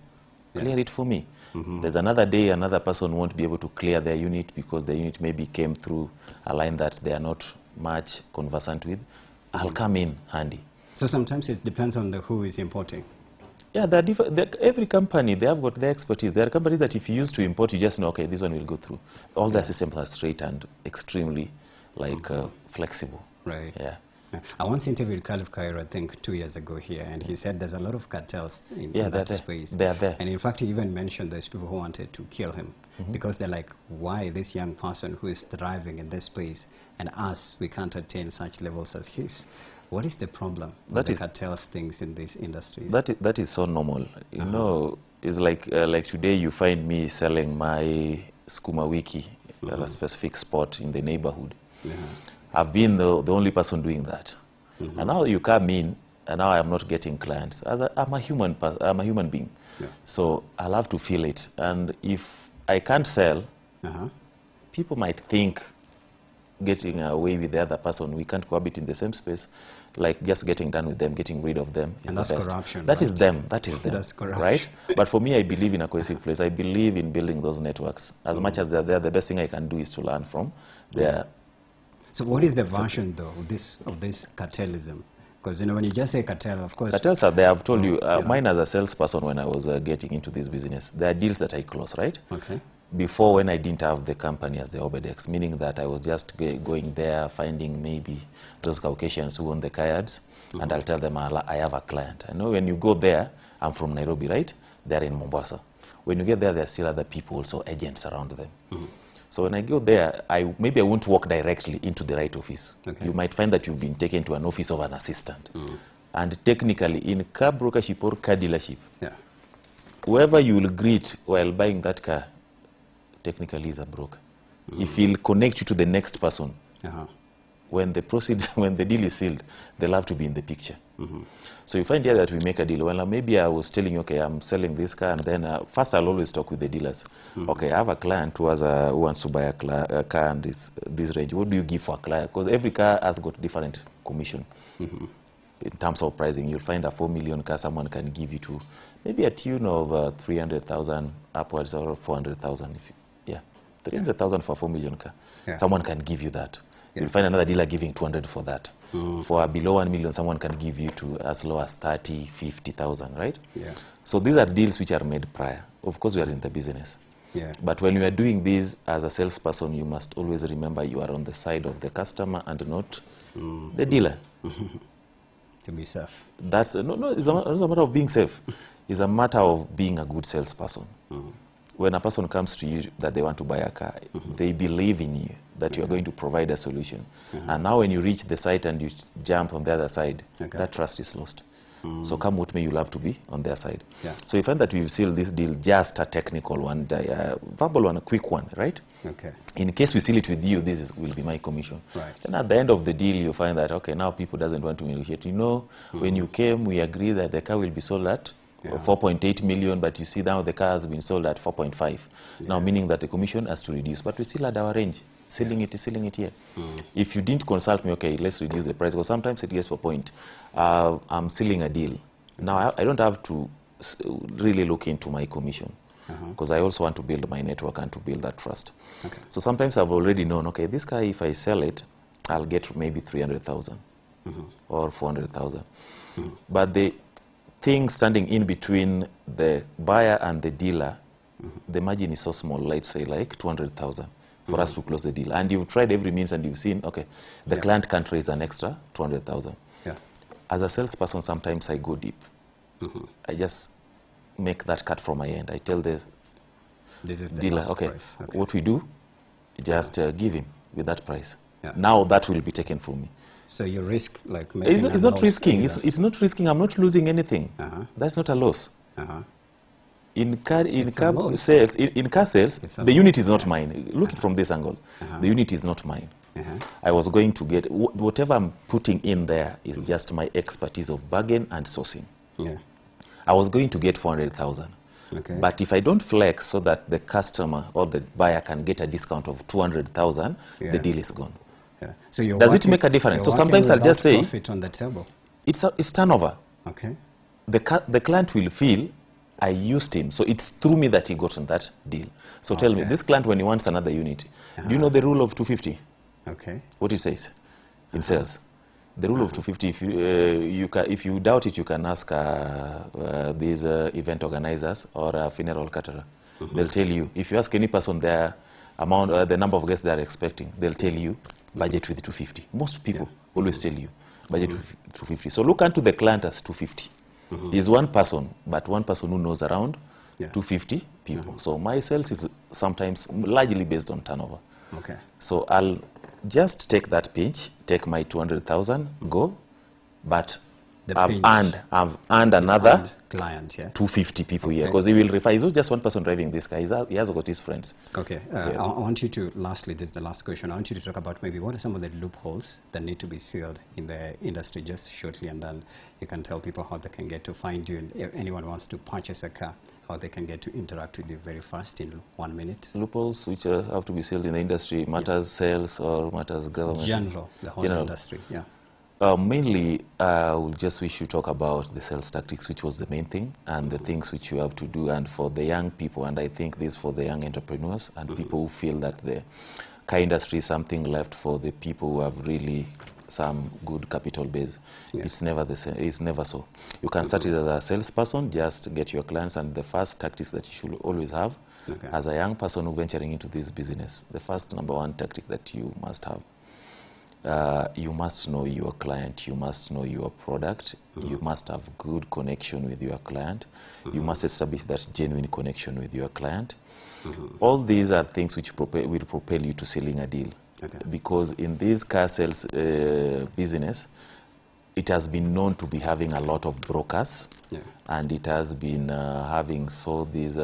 clear it for me. There's another day another person won't be able to clear their unit because the unit maybe came through a line that they are not much conversant with. I'll come in handy. So sometimes it depends on who is importing. Yeah, every company, they have got their expertise. There are companies that if you used to import, you just know, okay, this one will go through. All their systems are straight and extremely flexible. Right. Yeah. I once interviewed Khalif Cairo, I think 2 years ago here, and he said there's a lot of cartels in that space. They are there. And in fact, he even mentioned those people who wanted to kill him because they're like, why this young person who is thriving in this space and us, we can't attain such levels as his? What is the problem with the cartels things in these industries? That is so normal. You know, it's like today you find me selling my Skuma Wiki at a specific spot in the neighborhood. I've been the only person doing that. And now you come in, and now I'm not getting clients. I'm a human being. So I'll have to feel it. And if I can't sell, people might think getting away with the other person, we can't cohabit in the same space, like just getting done with them, getting rid of them. And that's the best. Corruption. That is them. That is them. That's corruption. Right? But for me, I believe in a cohesive place. I believe in building those networks. As much as they're there, the best thing I can do is to learn from their. So what is the version, though, of this cartelism? Because, you know, when you just say cartel, of course... Cartels are there. I've told you, mine as a salesperson when I was getting into this business, there are deals that I close, right? Okay. Before, when I didn't have the company as the Obedex, meaning that I was just going there, finding maybe those Caucasians who own the kayaks, and I'll tell them, I have a client. I know when you go there, I'm from Nairobi, right? They're in Mombasa. When you get there, there are still other people, also agents around them. So when I go there, maybe I won't walk directly into the right office. Okay. You might find that you've been taken to an office of an assistant. And technically, in car brokership or car dealership, whoever you will greet while buying that car, technically is a broker. If he'll connect you to the next person, when the proceeds, when the deal is sealed, they'll have to be in the picture. So you find here that we make a deal. Well, maybe I was telling you, okay, I'm selling this car, and then first I'll always talk with the dealers. Okay, I have a client who wants to buy a car and this range. What do you give for a client? Because every car has got different commission. In terms of pricing, you'll find a 4 million car someone can give you to maybe a tune of 300,000 upwards or 400,000. 300,000 for a 4 million car. Someone can give you that. You'll find another dealer giving 200 for that. For below 1 million, someone can give you to as low as 30, 50,000, right? So these are deals which are made prior. Of course, we are in the business. But when you are doing this as a salesperson, you must always remember you are on the side of the customer and not the dealer. To be safe. It's not a matter of being safe. It's a matter of being a good salesperson. When a person comes to you that they want to buy a car, they believe in you, that you are going to provide a solution. And now when you reach the site and you jump on the other side, that trust is lost. So come with me, you'll have to be on their side. So you find that we've sealed this deal, just a technical one, verbal one, a quick one, right? In case we seal it with you, will be my commission. And at the end of the deal, you find that, okay, now people doesn't want to negotiate. You know, when you came, we agreed that the car will be sold at 4.8 million, but you see now the car has been sold at 4.5. Now meaning that the commission has to reduce, but we still had our range. Selling it here. If you didn't consult me, okay, let's reduce the price, because sometimes it gets to a point, I'm selling a deal. Now I don't have to really look into my commission, because I also want to build my network and to build that trust. So sometimes I've already known, okay, this car, if I sell it, I'll get maybe 300,000 or 400,000. But the thing standing in between the buyer and the dealer, the margin is so small, let's say like 200,000 for us to close the deal. And you've tried every means and you've seen, okay, the client can't raise an extra 200,000. As a salesperson, sometimes I go deep. I just make that cut from my end. I tell this is the dealer, okay, what we do, just give him with that price. Now that will be taken from me. So you risk like making it's not risking. It's not risking. I'm not losing anything. That's not a loss. In car sales, the unit is not mine. Look it from this angle. The unit is not mine. I was going to get whatever I'm putting in there is just my expertise of bargain and sourcing. I was going to get 400,000. But if I don't flex so that the customer or the buyer can get a discount of 200,000, the deal is gone. So does it make a difference? So sometimes I'll just say profit on the table. It's turnover. The client will feel I used him, so it's through me that he got on that deal. So tell me, this client when he wants another unit, do you know the rule of 250? What it says in sales? The rule of 250, if you doubt it, you can ask these event organizers or a funeral caterer. They'll tell you. If you ask any person their amount, the number of guests they are expecting, they'll tell you budget with 250. Most people always tell you budget with 250. So look unto the client as 250. He's one person, but one person who knows around 250 people. So my sales is sometimes largely based on turnover. Okay. So I'll just take that pinch, take my 200,000, go, but I've earned another client, 250 people here, because he will refer. He's not just one person driving this car. He has got his friends. Okay. I want you to, lastly, this is the last question. I want you to talk about maybe what are some of the loopholes that need to be sealed in the industry, just shortly, and then you can tell people how they can get to find you. And if anyone wants to purchase a car, how they can get to interact with you very fast in 1 minute. Loopholes which have to be sealed in the industry, matters sales or matters government? General, the whole industry, Mainly, we just wish to talk about the sales tactics, which was the main thing, and the things which you have to do. And for the young people, and I think this for the young entrepreneurs and people who feel that the car industry is something left for the people who have really some good capital base. It's never the same. It's never so. You can start it as a salesperson, just get your clients, and the first tactics that you should always have as a young person who venturing into this business, the first number one tactic that you must have. You must know your client, you must know your product, you must have good connection with your client, you must establish that genuine connection with your client. All these are things which will propel you to selling a deal. Because in this car sales business, it has been known to be having a lot of brokers, and it has been having these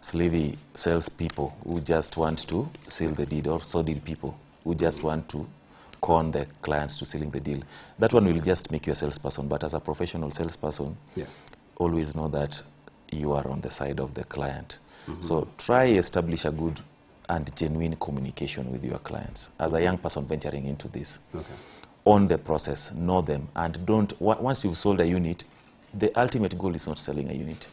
slavey salespeople who just want to seal the deal, or deal people who just want to con the clients to sealing the deal. That one will just make you a salesperson, but as a professional salesperson, always know that you are on the side of the client. So try establish a good and genuine communication with your clients. As a young person venturing into this, own the process, know them, and once you've sold a unit, the ultimate goal is not selling a unit.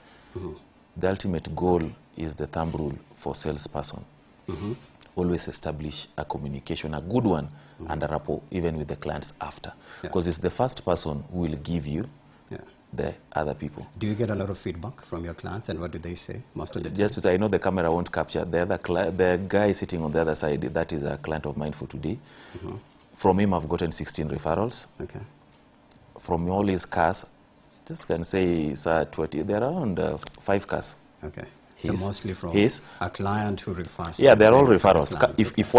The ultimate goal is the thumb rule for salesperson. Always establish a communication, a good one, and a rapport, even with the clients after. Because it's the first person who will give you the other people. Do you get a lot of feedback from your clients, and what do they say most of the time? Just to say, I know the camera won't capture. The guy sitting on the other side, that is a client of mine for today. From him, I've gotten 16 referrals. From all his cars, just can say it's 20. There are around 5 cars. So mostly from a client who refers. They're all referrals. If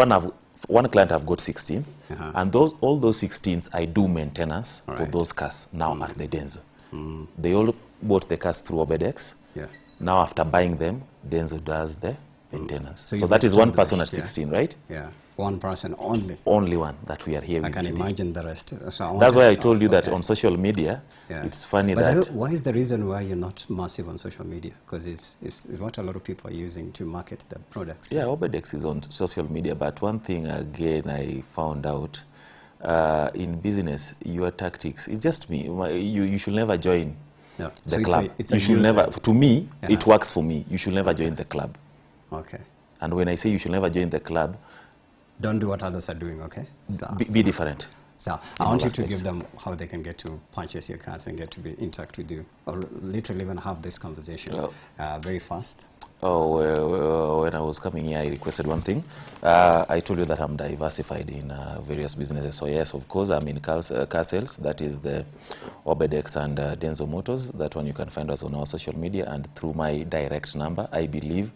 one client I've got 16, and all those 16s I do maintenance for those cars now at the Denso. They all bought the cars through Obedex. Now after buying them, Denso does the maintenance. So that is one person at 16, right? One person only. Only one that we are here with. I can imagine the rest. So that's why I told you that on social media, it's funny that... Why is the reason why you're not massive on social media? Because it's what a lot of people are using to market their products. Obedex is on social media, but one thing again I found out, in business, your tactics, it's just me. You should never join the club. You should never, to me, it works for me. You should never join the club. And when I say you should never join the club, don't do what others are doing, be different. So I want you to give them how they can get to purchase your cars and get to be in touch with you, or literally even have this conversation very fast. When I was coming here, I requested one thing. I told you that I'm diversified in various businesses. So yes, of course, I'm in car sales. That is the Obedex and Denso Motors. That one you can find us on our social media and through my direct number. I believe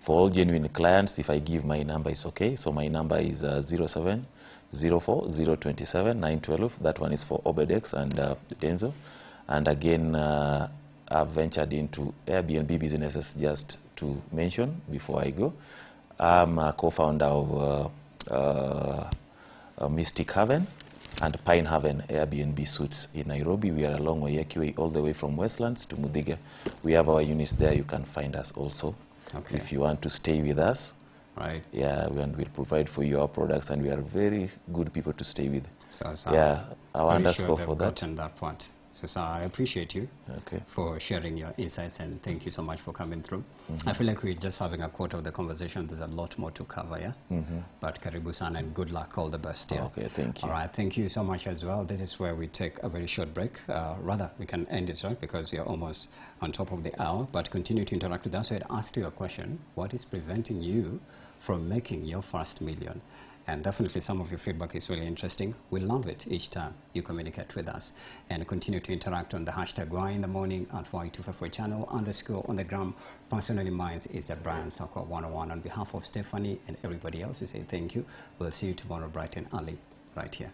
for all genuine clients, if I give my number, it's okay. So my number is 0704-027-912. That one is for Obedex and Denso. And again, I've ventured into Airbnb businesses, just to mention before I go. I'm a co-founder of Mystic Haven and Pine Haven Airbnb Suites in Nairobi. We are along Waiaki all the way from Westlands to Mudiga. We have our units there. You can find us also. If you want to stay with us, we'll provide for you our products, and we are very good people to stay with. I our underscore for that. That part. So, sir, I appreciate you for sharing your insights, and thank you so much for coming through. I feel like we're just having a quarter of the conversation. There's a lot more to cover, yeah? But karibu sana and good luck, all the best, yeah? Okay, thank you. All right, thank you so much as well. This is where we take a very short break. Rather, we can end it, right? Because we are almost on top of the hour, but continue to interact with us. So I'd ask you a question. What is preventing you from making your first million? And definitely some of your feedback is really interesting. We love it each time you communicate with us. And continue to interact on the hashtag Why in the Morning at Y254 channel _ on the gram. Personally, mine is at Brian Soccer 101. On behalf of Stephanie and everybody else, we say thank you. We'll see you tomorrow bright and early right here.